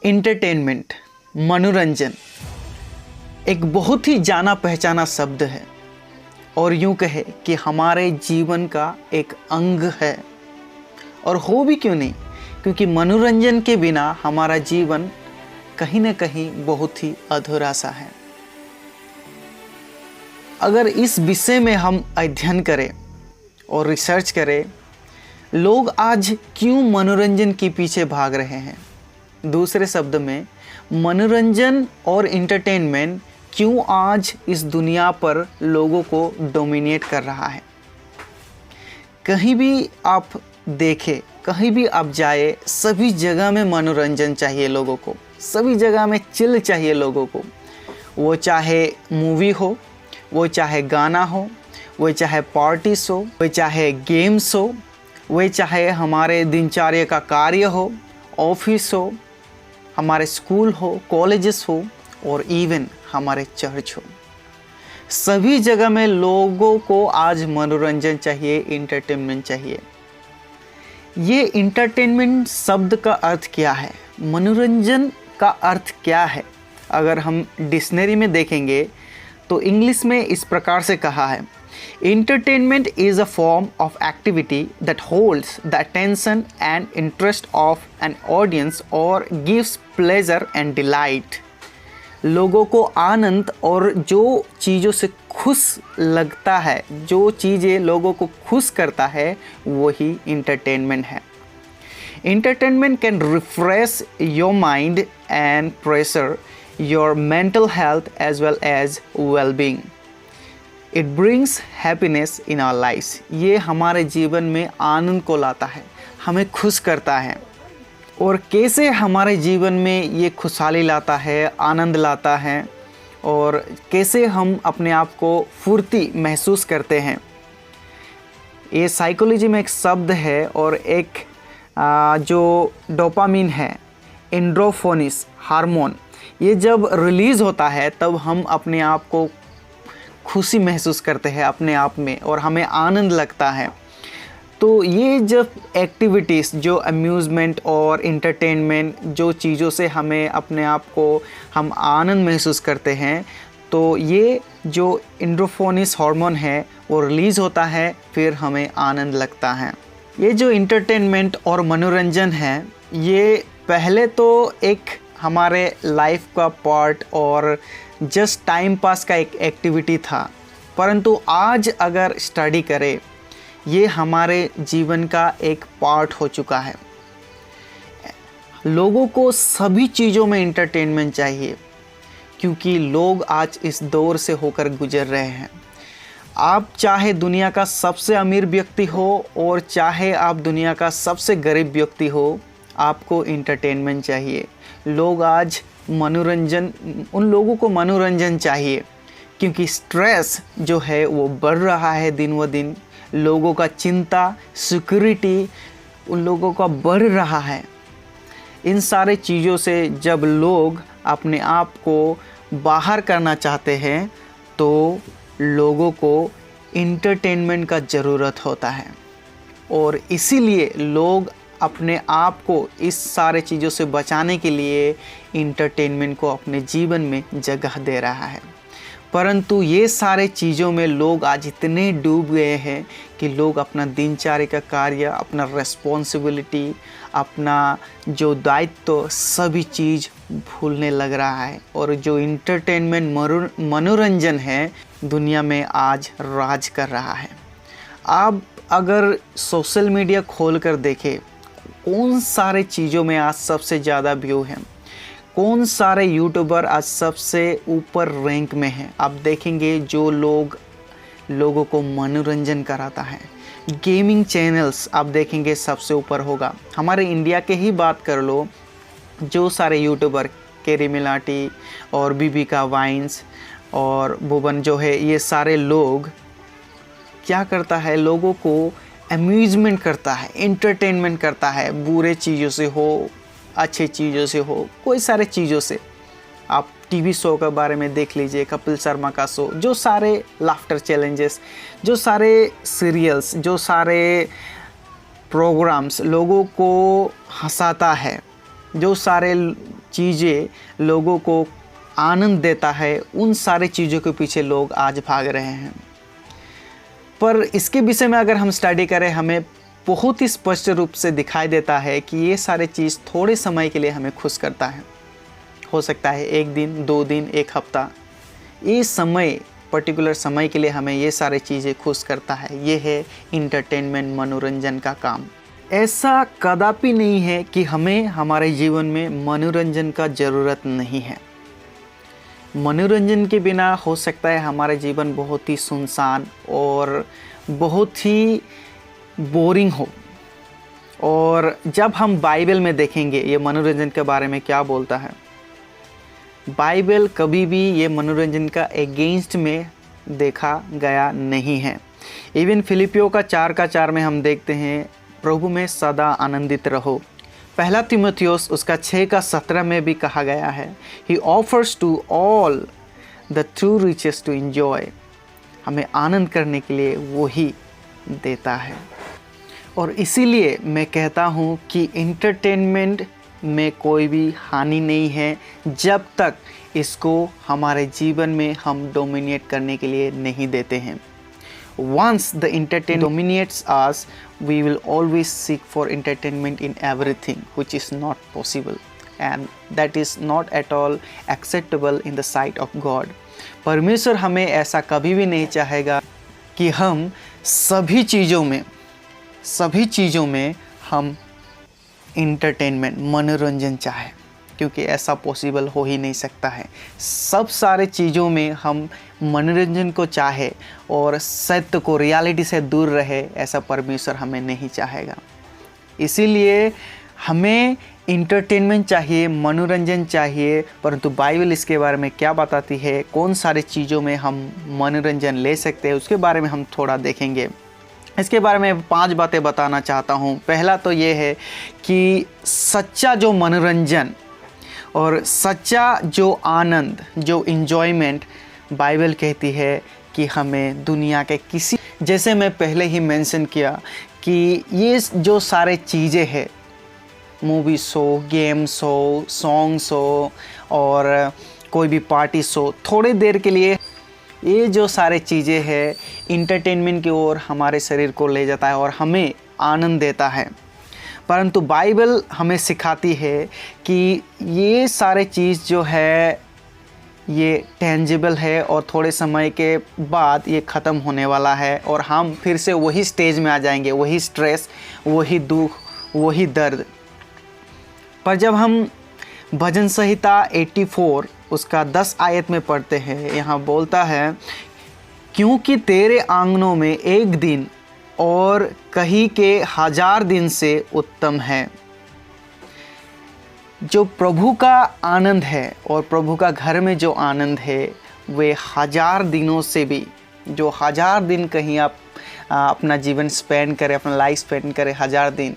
Entertainment, मनोरंजन एक बहुत ही जाना पहचाना शब्द है और यूं कहे कि हमारे जीवन का एक अंग है। और हो भी क्यों नहीं, क्योंकि मनोरंजन के बिना हमारा जीवन कहीं ना कहीं बहुत ही अधूरा सा है। अगर इस विषय में हम अध्ययन करें और रिसर्च करें, लोग आज क्यों मनोरंजन के पीछे भाग रहे हैं, दूसरे शब्द में मनोरंजन और इंटरटेनमेंट क्यों आज इस दुनिया पर लोगों को डोमिनेट कर रहा है। कहीं भी आप देखें, कहीं भी आप जाए, सभी जगह में मनोरंजन चाहिए लोगों को, सभी जगह में चिल चाहिए लोगों को। वो चाहे मूवी हो, वो चाहे गाना हो, वो चाहे पार्टीज हो, वो चाहे गेम्स हो, वो चाहे हमारे दिनचर्या का कार्य हो, ऑफिस हो, हमारे स्कूल हो, कॉलेजेस हो और इवन हमारे चर्च हो। सभी जगह में लोगों को आज मनोरंजन चाहिए, इंटरटेनमेंट चाहिए। ये इंटरटेनमेंट शब्द का अर्थ क्या है, मनोरंजन का अर्थ क्या है? अगर हम डिक्शनरी में देखेंगे तो इंग्लिश में इस प्रकार से कहा है, entertainment is a form of activity that holds the attention and interest of an audience or gives pleasure and delight। लोगों को आनंद और जो चीज़ों से खुश लगता है, जो चीज़ें लोगों को खुश करता है, वही entertainment है। Entertainment can refresh your mind and pressure your mental health as well as well-being। It brings happiness in our lives। ये हमारे जीवन में आनंद को लाता है, हमें खुश करता है। और कैसे हमारे जीवन में ये खुशहाली लाता है, आनंद लाता है, और कैसे हम अपने आप को फुर्ती महसूस करते हैं। ये साइकोलॉजी में एक शब्द है और एक जो डोपामिन है, एंडोर्फिन हार्मोन, ये जब रिलीज़ होता है तब हम अपने आप को खुशी महसूस करते हैं अपने आप में और हमें आनंद लगता है। तो ये जब एक्टिविटीज़, जो अम्यूज़मेंट और इंटरटेनमेंट, जो चीज़ों से हमें अपने आप को हम आनंद महसूस करते हैं, तो ये जो एंडोर्फिन हार्मोन है वो रिलीज़ होता है, फिर हमें आनंद लगता है। ये जो इंटरटेनमेंट और मनोरंजन है, ये पहले तो एक हमारे लाइफ का पार्ट और जस्ट टाइम पास का एक एक्टिविटी था, परंतु आज अगर स्टडी करें, ये हमारे जीवन का एक पार्ट हो चुका है। लोगों को सभी चीज़ों में इंटरटेनमेंट चाहिए, क्योंकि लोग आज इस दौर से होकर गुजर रहे हैं। आप चाहे दुनिया का सबसे अमीर व्यक्ति हो और चाहे आप दुनिया का सबसे गरीब व्यक्ति हो, आपको इंटरटेनमेंट चाहिए। लोग आज मनोरंजन, उन लोगों को मनोरंजन चाहिए, क्योंकि स्ट्रेस जो है वो बढ़ रहा है दिन ब दिन। लोगों का चिंता, सिक्योरिटी उन लोगों का बढ़ रहा है। इन सारे चीज़ों से जब लोग अपने आप को बाहर करना चाहते हैं, तो लोगों को इंटरटेनमेंट का ज़रूरत होता है। और इसीलिए लोग अपने आप को इस सारे चीज़ों से बचाने के लिए इंटरटेनमेंट को अपने जीवन में जगह दे रहा है। परंतु ये सारे चीज़ों में लोग आज इतने डूब गए हैं कि लोग अपना दिनचर्या का कार्य, अपना रिस्पॉन्सिबिलिटी, अपना जो दायित्व, सभी चीज़ भूलने लग रहा है। और जो इंटरटेनमेंट, मनोरंजन है, दुनिया में आज राज कर रहा है। आप अगर सोशल मीडिया खोल कर देखें, कौन सारे चीज़ों में आज सबसे ज़्यादा व्यू हैं, कौन सारे यूट्यूबर आज सबसे ऊपर रैंक में हैं, आप देखेंगे जो लोगों को मनोरंजन कराता है। गेमिंग चैनल्स आप देखेंगे सबसे ऊपर होगा। हमारे इंडिया के ही बात कर लो, जो सारे यूट्यूबर, केरी मिलाटी और बीबी वाइन्स और भुवन जो है, ये सारे लोग क्या करता है, लोगों को अम्यूज़मेंट करता है, इंटरटेनमेंट करता है, बुरे चीज़ों से हो, अच्छे चीज़ों से हो, कोई सारे चीज़ों से। आप टीवी शो के बारे में देख लीजिए, कपिल शर्मा का शो, जो सारे लाफ्टर चैलेंजेस, जो सारे सीरियल्स, जो सारे प्रोग्राम्स लोगों को हंसाता है, जो सारे चीज़ें लोगों को आनंद देता है, उन सारे चीज़ों के पीछे लोग आज भाग रहे हैं। पर इसके विषय में अगर हम स्टडी करें, हमें बहुत ही स्पष्ट रूप से दिखाई देता है कि ये सारे चीज़ थोड़े समय के लिए हमें खुश करता है। हो सकता है 1 दिन, 2 दिन, 1 हफ्ता, ये समय, पर्टिकुलर समय के लिए हमें ये सारे चीज़ें खुश करता है। ये है इंटरटेनमेंट, मनोरंजन का काम। ऐसा कदापि नहीं है कि हमें हमारे जीवन में मनोरंजन का ज़रूरत नहीं है। मनोरंजन के बिना हो सकता है हमारा जीवन बहुत ही सुनसान और बहुत ही बोरिंग हो। और जब हम बाइबल में देखेंगे ये मनोरंजन के बारे में क्या बोलता है, बाइबल कभी भी ये मनोरंजन का अगेंस्ट में देखा गया नहीं है। इवन फिलिपियों का 4:4 में हम देखते हैं, प्रभु में सदा आनंदित रहो। पहला तीमुथियुस उसका 6:17 में भी कहा गया है, he offers to all the true riches to enjoy. हमें आनंद करने के लिए वो ही देता है। और इसीलिए मैं कहता हूँ कि इंटरटेनमेंट में कोई भी हानि नहीं है, जब तक इसको हमारे जीवन में हम डोमिनेट करने के लिए नहीं देते हैं। Once the entertainment dominates us, we will always seek for entertainment in everything, which is not possible, and that is not at all acceptable in the sight of God. परमेश्वर हमें ऐसा कभी भी नहीं चाहेगा कि हम सभी चीज़ों में हम इंटरटेनमेंट, मनोरंजन चाहें, क्योंकि ऐसा पॉसिबल हो ही नहीं सकता है। सब सारे चीज़ों में हम मनोरंजन को चाहे और सत्य को, रियलिटी से दूर रहे, ऐसा परमेश्वर हमें नहीं चाहेगा। इसीलिए हमें इंटरटेनमेंट चाहिए, मनोरंजन चाहिए, परंतु बाइबल इसके बारे में क्या बताती है, कौन सारे चीज़ों में हम मनोरंजन ले सकते हैं, उसके बारे में हम थोड़ा देखेंगे। इसके बारे में 5 बातें बताना चाहता हूँ। पहला तो ये है कि सच्चा जो मनोरंजन और सच्चा जो आनंद, जो इन्जॉयमेंट, बाइबल कहती है कि हमें दुनिया के किसी, जैसे मैं पहले ही मेंशन किया कि ये जो सारे चीज़ें हैं, मूवीज़ हो, गेम्स हो, सॉन्ग्स हो और कोई भी पार्टी हो, थोड़ी देर के लिए ये जो सारे चीज़ें हैं इंटरटेनमेंट की ओर हमारे शरीर को ले जाता है और हमें आनंद देता है। परंतु बाइबल हमें सिखाती है कि ये सारे चीज़ जो है ये टेंजिबल है और थोड़े समय के बाद ये ख़त्म होने वाला है और हम फिर से वही स्टेज में आ जाएंगे, वही स्ट्रेस, वही दुख, वही दर्द। पर जब हम भजन संहिता 84 उसका 10 आयत में पढ़ते हैं, यहाँ बोलता है, क्योंकि तेरे आंगनों में एक दिन और कहीं के 1000 दिन से उत्तम है। जो प्रभु का आनंद है और प्रभु का घर में जो आनंद है, वे 1000 दिनों से भी, जो 1000 दिन कहीं आप अपना जीवन स्पेंड करें, अपना लाइफ स्पेंड करें 1000 दिन,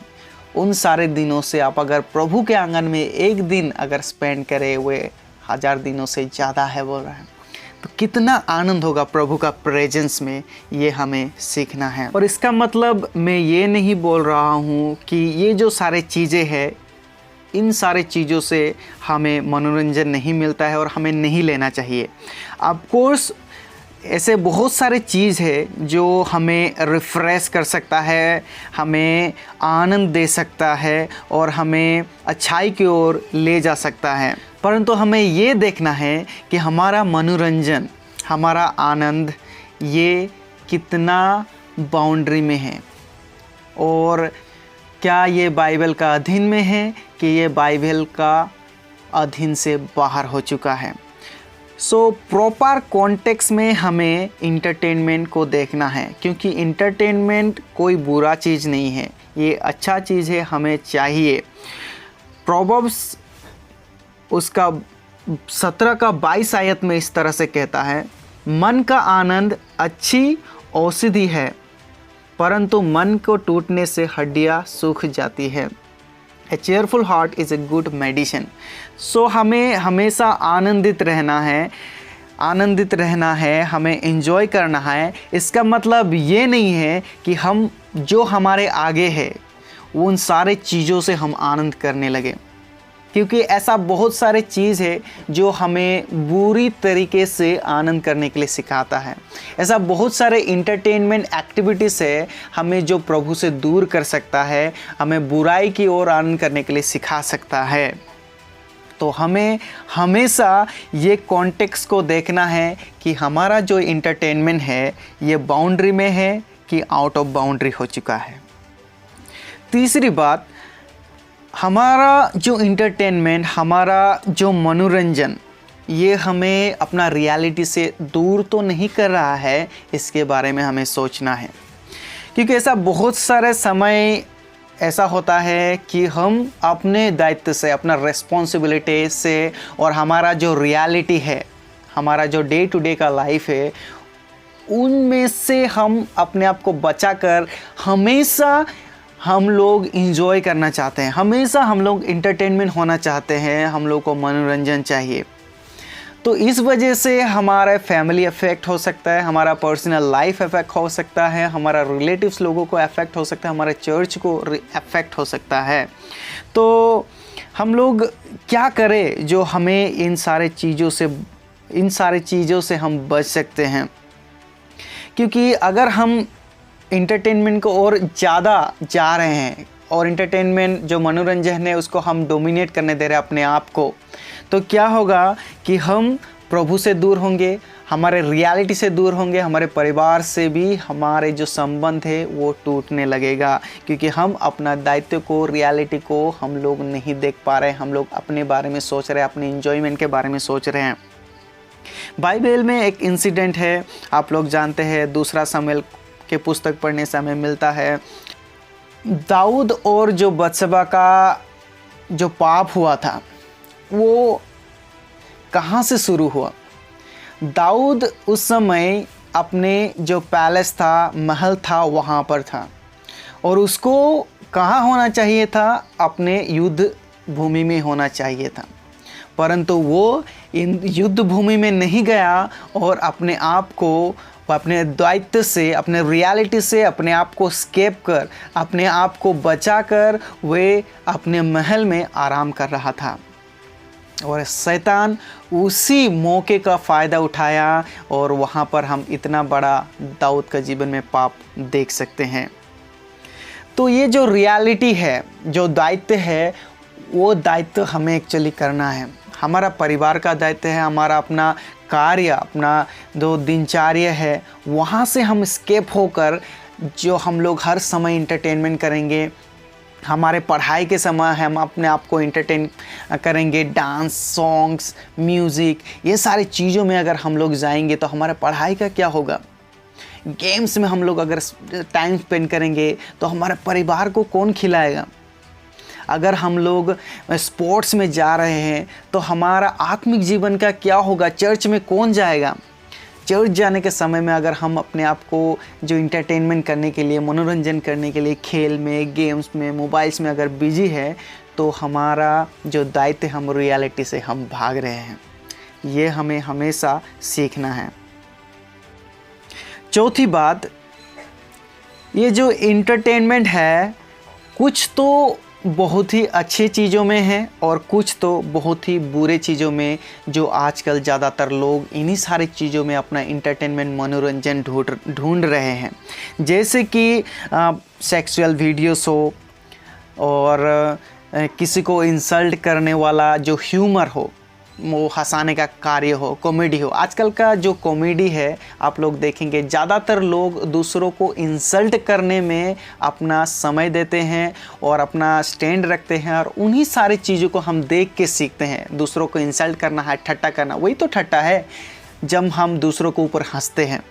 उन सारे दिनों से आप अगर प्रभु के आंगन में एक दिन अगर स्पेंड करें, वे 1000 दिनों से ज़्यादा है बोल रहा है। तो कितना आनंद होगा प्रभु का प्रेजेंस में, ये हमें सीखना है। और इसका मतलब मैं ये नहीं बोल रहा हूँ कि ये जो सारे चीज़ें हैं, इन सारे चीज़ों से हमें मनोरंजन नहीं मिलता है और हमें नहीं लेना चाहिए। ऑफ कोर्स ऐसे बहुत सारे चीज़ है जो हमें रिफ़्रेश कर सकता है, हमें आनंद दे सकता है और हमें अच्छाई की ओर ले जा सकता है, परंतु हमें ये देखना है कि हमारा मनोरंजन, हमारा आनंद ये कितना बाउंड्री में है और क्या ये बाइबल का अधीन में है कि ये बाइबल का अधीन से बाहर हो चुका है। सो प्रॉपर कॉन्टेक्स्ट में हमें इंटरटेनमेंट को देखना है, क्योंकि इंटरटेनमेंट कोई बुरा चीज़ नहीं है, ये अच्छा चीज़ है, हमें चाहिए। प्रोवर्ब्स उसका 17 का 22 आयत में इस तरह से कहता है, मन का आनंद अच्छी औषधि है, परंतु मन को टूटने से हड्डियाँ सूख जाती है। A cheerful heart is a good medicine. सो हमें हमेशा आनंदित रहना है, हमें एंजॉय करना है। इसका मतलब ये नहीं है कि हम जो हमारे आगे है उन सारे चीज़ों से हम आनंद करने लगे। क्योंकि ऐसा बहुत सारे चीज़ है जो हमें बुरी तरीके से आनंद करने के लिए सिखाता है। ऐसा बहुत सारे इंटरटेनमेंट एक्टिविटीज़ है हमें जो प्रभु से दूर कर सकता है, हमें बुराई की ओर आनंद करने के लिए सिखा सकता है। तो हमें हमेशा ये कॉन्टेक्स्ट को देखना है कि हमारा जो इंटरटेनमेंट है ये बाउंड्री में है कि आउट ऑफ बाउंड्री हो चुका है। तीसरी बात, हमारा जो इंटरटेनमेंट, हमारा जो मनोरंजन, ये हमें अपना रियलिटी से दूर तो नहीं कर रहा है, इसके बारे में हमें सोचना है। क्योंकि ऐसा बहुत सारे समय ऐसा होता है कि हम अपने दायित्व से, अपना रिस्पॉन्सिबिलिटी से और हमारा जो रियलिटी है, हमारा जो डे टू डे का लाइफ है, उनमें से हम अपने आप को बचाकर हमेशा हम लोग इंजॉय करना चाहते हैं, हमेशा हम लोग इंटरटेनमेंट होना चाहते हैं, हम लोग को मनोरंजन चाहिए। तो इस वजह से हमारा फैमिली अफेक्ट हो सकता है, हमारा पर्सनल लाइफ अफेक्ट हो सकता है, हमारा रिलेटिव्स लोगों को अफेक्ट हो सकता है, हमारे चर्च को अफेक्ट हो सकता है। तो हम लोग क्या करें जो हमें इन सारे चीज़ों से हम बच सकते हैं? क्योंकि अगर हम इंटरटेनमेंट को और ज़्यादा जा रहे हैं और इंटरटेनमेंट जो मनोरंजन है उसको हम डोमिनेट करने दे रहे हैं अपने आप को, तो क्या होगा कि हम प्रभु से दूर होंगे, हमारे रियलिटी से दूर होंगे, हमारे परिवार से भी हमारे जो संबंध है वो टूटने लगेगा। क्योंकि हम अपना दायित्व को, रियलिटी को हम लोग नहीं देख पा रहे हैं, हम लोग अपने बारे में सोच रहे हैं, अपने एंजॉयमेंट के बारे में सोच रहे हैं। बाइबल में एक इंसिडेंट है, आप लोग जानते हैं, दूसरा शमूएल के पुस्तक पढ़ने से हमें मिलता है। दाऊद और जो बत्शबा का जो पाप हुआ था वो कहाँ से शुरू हुआ? दाऊद उस समय अपने जो पैलेस था, महल था, वहाँ पर था और उसको कहाँ होना चाहिए था? अपने युद्ध भूमि में होना चाहिए था, परंतु वो इन युद्ध भूमि में नहीं गया और अपने आप को, अपने दायित्व से, अपने रियलिटी से अपने आप को स्केप कर, अपने आप को बचाकर वे अपने महल में आराम कर रहा था। और शैतान उसी मौके का फ़ायदा उठाया और वहाँ पर हम इतना बड़ा दाऊद का जीवन में पाप देख सकते हैं। तो ये जो रियलिटी है, जो दायित्व है, वो दायित्व हमें एक्चुअली करना है। हमारा परिवार का दायित्व है, हमारा अपना कार्य, अपना जो दिनचर्या है, वहाँ से हम स्केप होकर जो हम लोग हर समय इंटरटेनमेंट करेंगे, हमारे पढ़ाई के समय हम अपने आप को इंटरटेन करेंगे, डांस, सॉन्ग्स, म्यूज़िक, ये सारी चीज़ों में अगर हम लोग जाएंगे तो हमारे पढ़ाई का क्या होगा? गेम्स में हम लोग अगर टाइम स्पेंड करेंगे तो हमारे परिवार को कौन खिलाएगा? अगर हम लोग स्पोर्ट्स में जा रहे हैं तो हमारा आत्मिक जीवन का क्या होगा? चर्च में कौन जाएगा? चर्च जाने के समय में अगर हम अपने आप को जो इंटरटेनमेंट करने के लिए, मनोरंजन करने के लिए खेल में, गेम्स में, मोबाइल्स में अगर बिजी है तो हमारा जो दायित्व, हम रियलिटी से हम भाग रहे हैं। ये हमें हमेशा सीखना है। चौथी बात, ये जो इंटरटेनमेंट है कुछ तो बहुत ही अच्छी चीज़ों में है और कुछ तो बहुत ही बुरे चीज़ों में, जो आजकल ज़्यादातर लोग इन्हीं सारी चीज़ों में अपना इंटरटेनमेंट, मनोरंजन ढूंढ रहे हैं। जैसे कि सेक्सुअल वीडियोस हो और किसी को इंसल्ट करने वाला जो ह्यूमर हो, वो हंसाने का कार्य हो, कॉमेडी हो। आजकल का जो कॉमेडी है आप लोग देखेंगे, ज़्यादातर लोग दूसरों को इंसल्ट करने में अपना समय देते हैं और अपना स्टैंड रखते हैं और उन्हीं सारी चीज़ों को हम देख के सीखते हैं। दूसरों को इंसल्ट करना है, ठट्टा करना, वही तो ठट्टा है जब हम दूसरों के ऊपर हंसते हैं।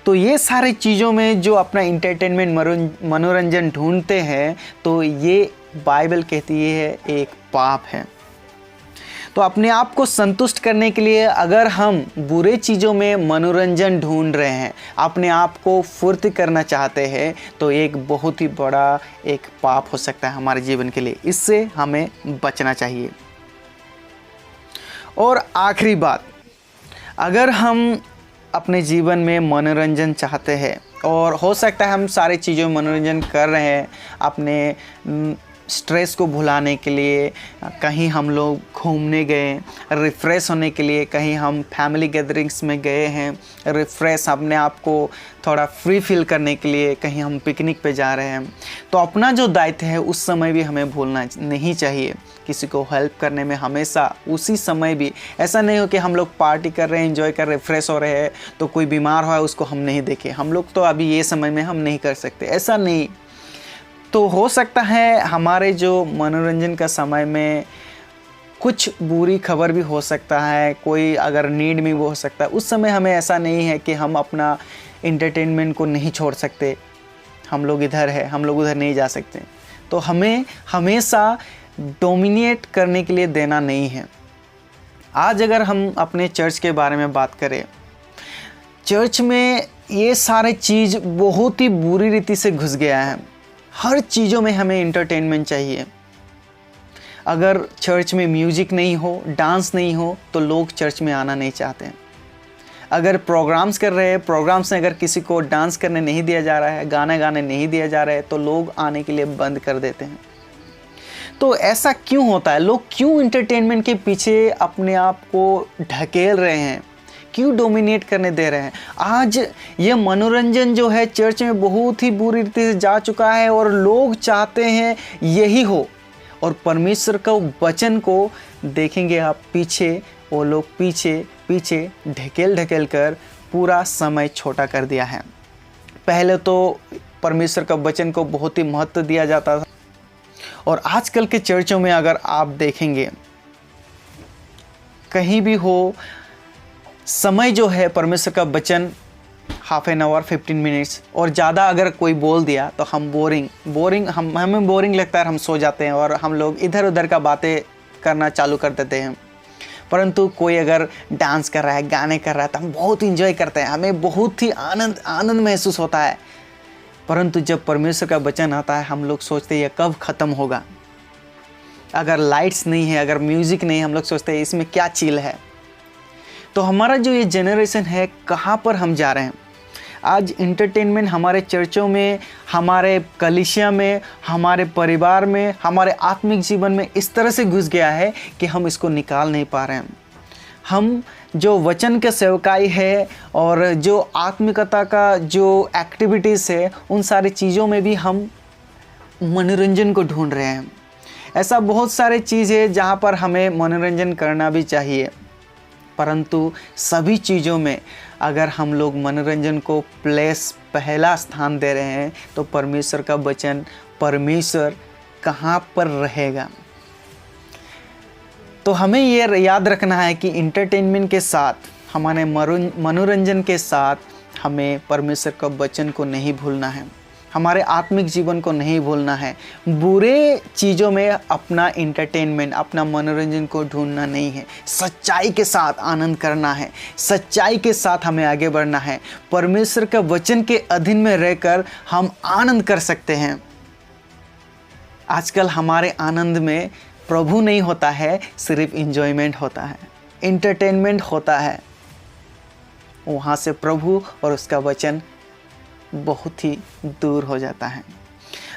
तो ये सारी चीज़ों में जो अपना इंटरटेनमेंट, मनोरंजन ढूंढते हैं, तो ये बाइबल कहती है एक पाप है। तो अपने आप को संतुष्ट करने के लिए अगर हम बुरे चीज़ों में मनोरंजन ढूंढ रहे हैं, अपने आप को फुर्त करना चाहते हैं, तो एक बहुत ही बड़ा एक पाप हो सकता है हमारे जीवन के लिए। इससे हमें बचना चाहिए। और आखिरी बात, अगर हम अपने जीवन में मनोरंजन चाहते हैं और हो सकता है हम सारी चीज़ों में मनोरंजन कर रहे हैं, अपने स्ट्रेस को भुलाने के लिए कहीं हम लोग घूमने गए, रिफ़्रेश होने के लिए कहीं हम फैमिली गैदरिंग्स में गए हैं, रिफ़्रेश अपने आप को थोड़ा फ्री फील करने के लिए कहीं हम पिकनिक पे जा रहे हैं, तो अपना जो दायित्व है उस समय भी हमें भूलना नहीं चाहिए। किसी को हेल्प करने में हमेशा उसी समय भी, ऐसा नहीं हो कि हम लोग पार्टी कर रहे हैं, एंजॉय कर रहे हैं, फ्रेश हो रहे हैं, तो कोई बीमार हुआ है उसको हम नहीं देखें, हम लोग तो अभी ये समय में हम नहीं कर सकते, ऐसा नहीं। तो हो सकता है हमारे जो मनोरंजन का समय में कुछ बुरी खबर भी हो सकता है, कोई अगर नीड में भी हो सकता है, उस समय हमें ऐसा नहीं है कि हम अपना इंटरटेनमेंट को नहीं छोड़ सकते, हम लोग इधर है, हम लोग उधर नहीं जा सकते। तो हमें हमेशा डोमिनेट करने के लिए देना नहीं है। आज अगर हम अपने चर्च के बारे में बात करें, चर्च में ये सारे चीज़ बहुत ही बुरी रीति से घुस गया है। हर चीज़ों में हमें इंटरटेनमेंट चाहिए। अगर चर्च में म्यूज़िक नहीं हो, डांस नहीं हो, तो लोग चर्च में आना नहीं चाहते हैं। अगर प्रोग्राम्स कर रहे हैं, प्रोग्राम्स में अगर किसी को डांस करने नहीं दिया जा रहा है, गाने गाने नहीं दिया जा रहा है, तो लोग आने के लिए बंद कर देते हैं। तो ऐसा क्यों होता है? लोग क्यों इंटरटेनमेंट के पीछे अपने आप को ढकेल रहे हैं, क्यों डोमिनेट करने दे रहे हैं? आज ये मनोरंजन जो है चर्च में बहुत ही बुरी रीति से जा चुका है और लोग चाहते हैं यही हो, और परमेश्वर का वचन को देखेंगे आप पीछे, वो लोग पीछे पीछे ढकेल कर पूरा समय छोटा कर दिया है। पहले तो परमेश्वर का वचन को बहुत ही महत्व दिया जाता था, और आजकल के चर्चों में अगर आप देखेंगे कहीं भी हो, समय जो है परमेश्वर का वचन हाफ एन आवर 15 मिनट्स, और ज़्यादा अगर कोई बोल दिया तो हम हमें बोरिंग लगता है, हम सो जाते हैं और हम लोग इधर उधर का बातें करना चालू कर देते हैं। परंतु कोई अगर डांस कर रहा है, गाने कर रहा है, तो हम बहुत इंजॉय करते हैं, हमें बहुत ही आनंद महसूस होता है। परंतु जब परमेश्वर का वचन आता है, हम लोग सोचते हैं ये कब ख़त्म होगा। अगर लाइट्स नहीं है, अगर म्यूज़िक नहीं है, हम लोग सोचते हैं इसमें क्या चील है। तो हमारा जो ये जनरेशन है, कहाँ पर हम जा रहे हैं? आज इंटरटेनमेंट हमारे चर्चों में, हमारे कलीसिया में, हमारे परिवार में, हमारे आत्मिक जीवन में इस तरह से घुस गया है कि हम इसको निकाल नहीं पा रहे हैं। हम जो वचन का सेवकाई है और जो आत्मिकता का जो एक्टिविटीज़ है, उन सारी चीज़ों में भी हम मनोरंजन को ढूंढ रहे हैं। ऐसा बहुत सारे चीज़ है जहाँ पर हमें मनोरंजन करना भी चाहिए, परंतु सभी चीज़ों में अगर हम लोग मनोरंजन को पहला स्थान दे रहे हैं, तो परमेश्वर का वचन, परमेश्वर कहाँ पर रहेगा? तो हमें ये याद रखना है कि इंटरटेनमेंट के साथ, हमारे मनोरंजन के साथ हमें परमेश्वर का वचन को नहीं भूलना है, हमारे आत्मिक जीवन को नहीं भूलना है। बुरे चीज़ों में अपना इंटरटेनमेंट, अपना मनोरंजन को ढूंढना नहीं है। सच्चाई के साथ आनंद करना है, सच्चाई के साथ हमें आगे बढ़ना है। परमेश्वर का वचन के अधीन में रहकर हम आनंद कर सकते हैं। आजकल हमारे आनंद में प्रभु नहीं होता है, सिर्फ इंजॉयमेंट होता है, इंटरटेनमेंट होता है। वहाँ से प्रभु और उसका वचन बहुत ही दूर हो जाता है।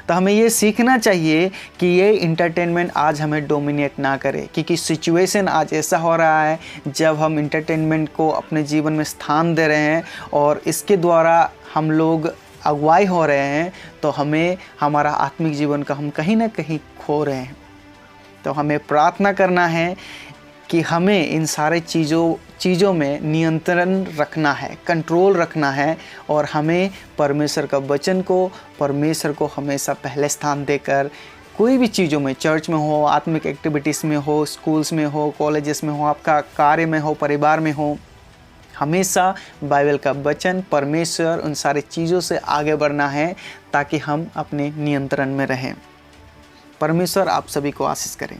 तो हमें ये सीखना चाहिए कि ये इंटरटेनमेंट आज हमें डोमिनेट ना करे, क्योंकि सिचुएशन आज ऐसा हो रहा है जब हम इंटरटेनमेंट को अपने जीवन में स्थान दे रहे हैं और इसके द्वारा हम लोग अगुवाई हो रहे हैं, तो हमें हमारा आत्मिक जीवन का हम कहीं ना कहीं खो रहे हैं। तो हमें प्रार्थना करना है कि हमें इन सारे चीज़ों में नियंत्रण रखना है, कंट्रोल रखना है, और हमें परमेश्वर का वचन को, परमेश्वर को हमेशा पहले स्थान देकर कोई भी चीज़ों में, चर्च में हो, आत्मिक एक्टिविटीज़ में हो, स्कूल्स में हो, कॉलेजेस में हो, आपका कार्य में हो, परिवार में हो, हमेशा बाइबल का वचन, परमेश्वर, उन सारी चीज़ों से आगे बढ़ना है ताकि हम अपने नियंत्रण में रहें। परमेश्वर आप सभी को आशीष करें।